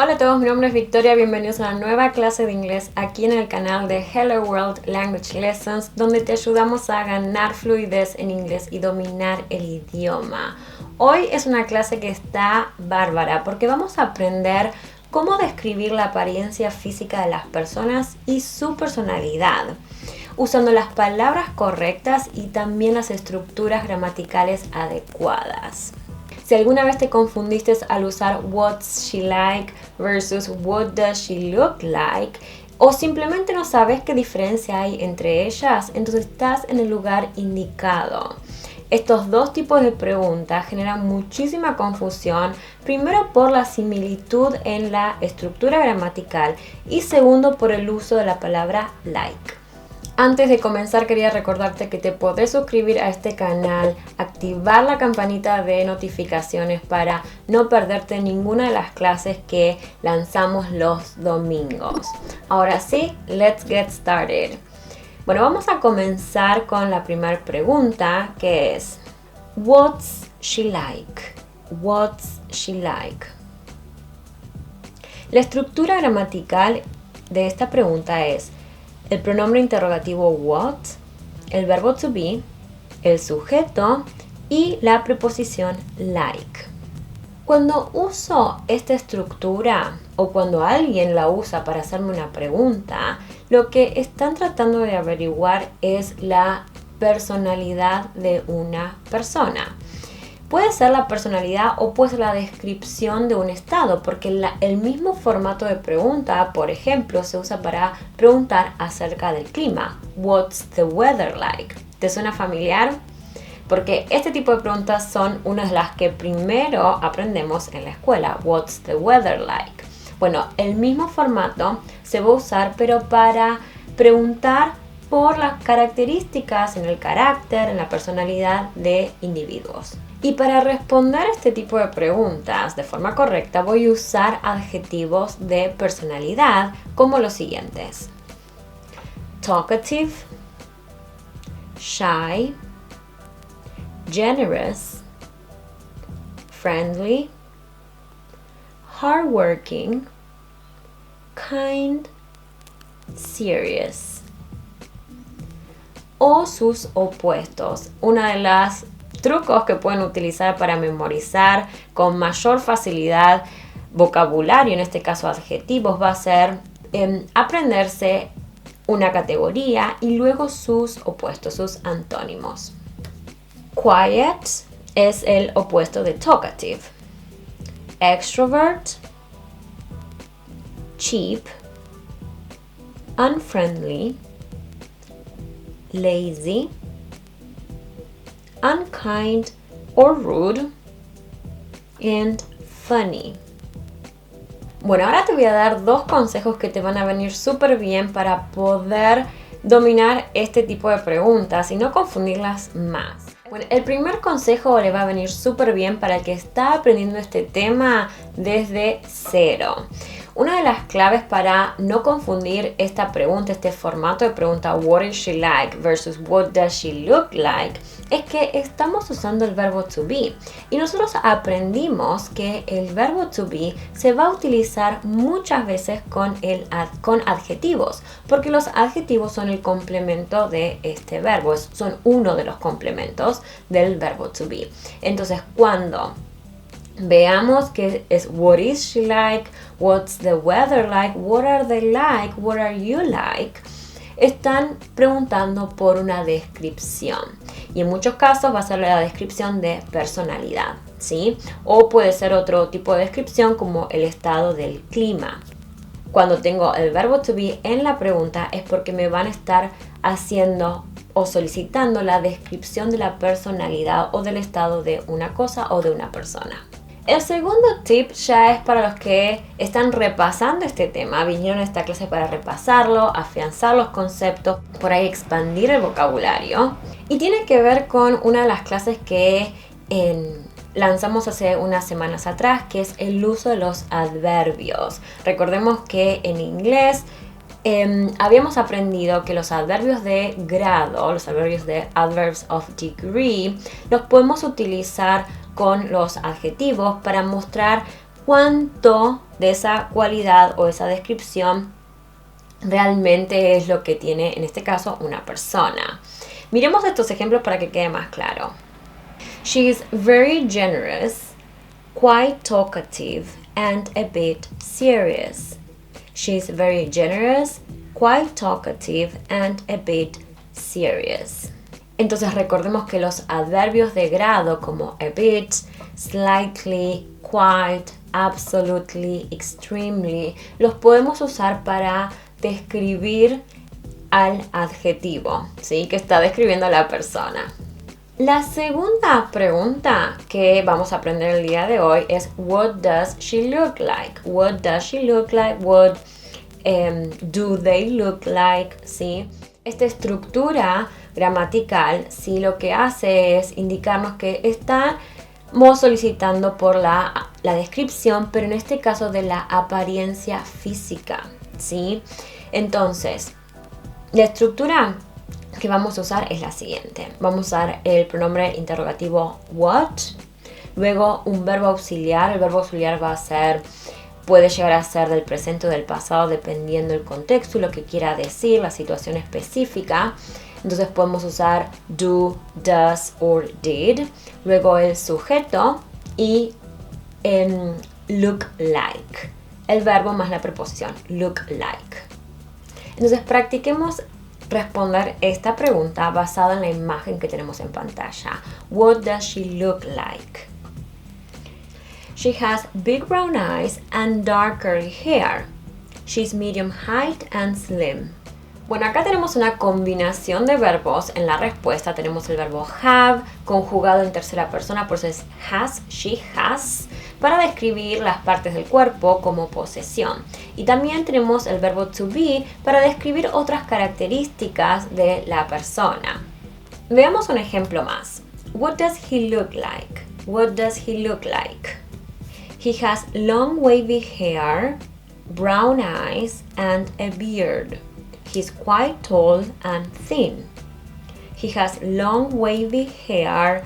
Hola a todos, mi nombre es Victoria, bienvenidos a una nueva clase de inglés aquí en el canal de Hello World Language Lessons, donde te ayudamos a ganar fluidez en inglés y dominar el idioma. Hoy es una clase que está bárbara porque vamos a aprender cómo describir la apariencia física de las personas y su personalidad, usando las palabras correctas y también las estructuras gramaticales adecuadas. Si alguna vez te confundiste al usar what's she like versus what does she look like, o simplemente no sabes qué diferencia hay entre ellas, entonces estás en el lugar indicado. Estos dos tipos de preguntas generan muchísima confusión, primero por la similitud en la estructura gramatical y segundo por el uso de la palabra like. Antes de comenzar quería recordarte que te podés suscribir a este canal, activar la campanita de notificaciones para no perderte ninguna de las clases que lanzamos los domingos. Ahora sí, let's get started. Bueno, vamos a comenzar con la primera pregunta, que es What's she like? What's she like? La estructura gramatical de esta pregunta es el pronombre interrogativo what, el verbo to be, el sujeto y la preposición like. Cuando uso esta estructura o cuando alguien la usa para hacerme una pregunta, lo que están tratando de averiguar es la personalidad de una persona. Puede ser la personalidad o puede ser la descripción de un estado, porque el mismo formato de pregunta, por ejemplo, se usa para preguntar acerca del clima. What's the weather like? ¿Te suena familiar? Porque este tipo de preguntas son unas de las que primero aprendemos en la escuela. What's the weather like? Bueno, el mismo formato se va a usar, pero para preguntar por las características en el carácter, en la personalidad de individuos. Y para responder este tipo de preguntas de forma correcta voy a usar adjetivos de personalidad como los siguientes: talkative, shy, generous, friendly, hardworking, kind, serious. O sus opuestos. Una de las trucos que pueden utilizar para memorizar con mayor facilidad vocabulario, en este caso adjetivos, va a ser aprenderse una categoría y luego sus opuestos, sus antónimos. Quiet es el opuesto de talkative. Extrovert, cheap, unfriendly, lazy, unkind or rude, and funny. Bueno, ahora te voy a dar dos consejos que te van a venir súper bien para poder dominar este tipo de preguntas y no confundirlas más. Bueno, el primer consejo le va a venir súper bien para el que está aprendiendo este tema desde cero. Una de las claves para no confundir esta pregunta, este formato de pregunta what is she like versus what does she look like, es que estamos usando el verbo to be. Y nosotros aprendimos que el verbo to be se va a utilizar muchas veces con adjetivos, porque los adjetivos son el complemento de este verbo, son uno de los complementos del verbo to be. Entonces, cuando veamos que es what is she like, what's the weather like, what are they like, what are you like, están preguntando por una descripción. Y en muchos casos va a ser la descripción de personalidad, ¿sí? O puede ser otro tipo de descripción como el estado del clima. Cuando tengo el verbo to be en la pregunta es porque me van a estar haciendo o solicitando la descripción de la personalidad o del estado de una cosa o de una persona. El segundo tip ya es para los que están repasando este tema, vinieron a esta clase para repasarlo, afianzar los conceptos, por ahí expandir el vocabulario. Y tiene que ver con una de las clases que lanzamos hace unas semanas atrás, que es el uso de los adverbios. Recordemos que en inglés habíamos aprendido que los adverbios de grado, los adverbios de adverbs of degree, los podemos utilizar con los adjetivos para mostrar cuánto de esa cualidad o esa descripción realmente es lo que tiene en este caso una persona. Miremos estos ejemplos para que quede más claro. She is very generous, quite talkative, and a bit serious. She is very generous, quite talkative, and a bit serious. Entonces recordemos que los adverbios de grado como a bit, slightly, quite, absolutely, extremely, los podemos usar para describir al adjetivo, ¿sí? Que está describiendo a la persona. La segunda pregunta que vamos a aprender el día de hoy es what does she look like? What does she look like? What do they look like? ¿Sí? Esta estructura gramatical, ¿sí? Lo que hace es indicarnos que estamos solicitando por la descripción, pero en este caso de la apariencia física, ¿sí? Entonces, la estructura que vamos a usar es la siguiente. Vamos a usar el pronombre interrogativo what, luego un verbo auxiliar. El verbo auxiliar puede llegar a ser del presente o del pasado dependiendo del contexto y lo que quiera decir, la situación específica. Entonces podemos usar do, does or did. Luego el sujeto y look like. El verbo más la preposición look like. Entonces practiquemos responder esta pregunta basada en la imagen que tenemos en pantalla. What does she look like? She has big brown eyes and dark curly hair. She's medium height and slim. Bueno, acá tenemos una combinación de verbos. En la respuesta tenemos el verbo have conjugado en tercera persona, por eso es has, she has, para describir las partes del cuerpo como posesión. Y también tenemos el verbo to be para describir otras características de la persona. Veamos un ejemplo más. What does he look like? What does he look like? He has long wavy hair, brown eyes, and a beard. He's quite tall and thin. He has long wavy hair.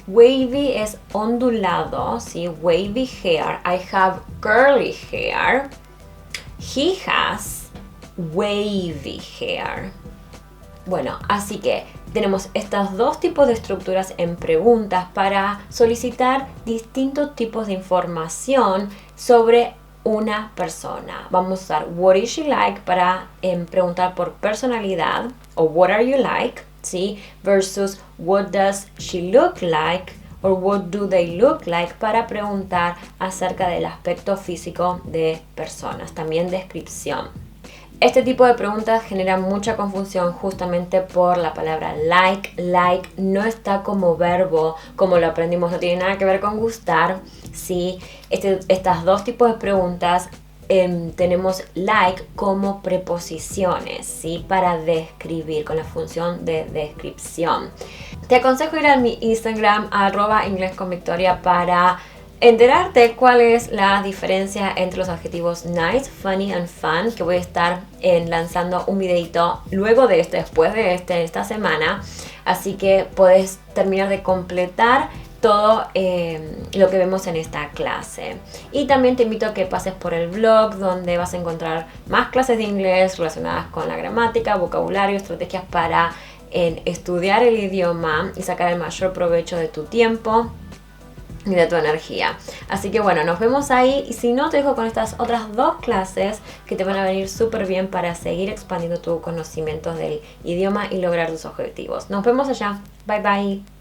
Wavy es ondulado, ¿sí? Wavy hair. I have curly hair. He has wavy hair. Bueno, así que tenemos estos dos tipos de estructuras en preguntas para solicitar distintos tipos de información sobre una persona. Vamos a usar what is she like para preguntar por personalidad o what are you like, ¿sí? Versus what does she look like or what do they look like para preguntar acerca del aspecto físico de personas, también descripción. Este tipo de preguntas genera mucha confusión justamente por la palabra like. Like no está como verbo, como lo aprendimos, no tiene nada que ver con gustar, ¿sí? Estas dos tipos de preguntas tenemos like como preposiciones, ¿sí? Para describir, con la función de descripción. Te aconsejo ir a mi Instagram, @inglesconvictoria, para enterarte cuál es la diferencia entre los adjetivos nice, funny and fun, que voy a estar lanzando un videito luego de después de esta semana. Así que puedes terminar de completar todo lo que vemos en esta clase. Y también te invito a que pases por el blog, donde vas a encontrar más clases de inglés relacionadas con la gramática, vocabulario, estrategias para estudiar el idioma y sacar el mayor provecho de tu tiempo y de tu energía. Así que bueno, nos vemos ahí, y si no, te dejo con estas otras dos clases que te van a venir súper bien para seguir expandiendo tu conocimiento del idioma y lograr tus objetivos. Nos vemos allá. Bye bye.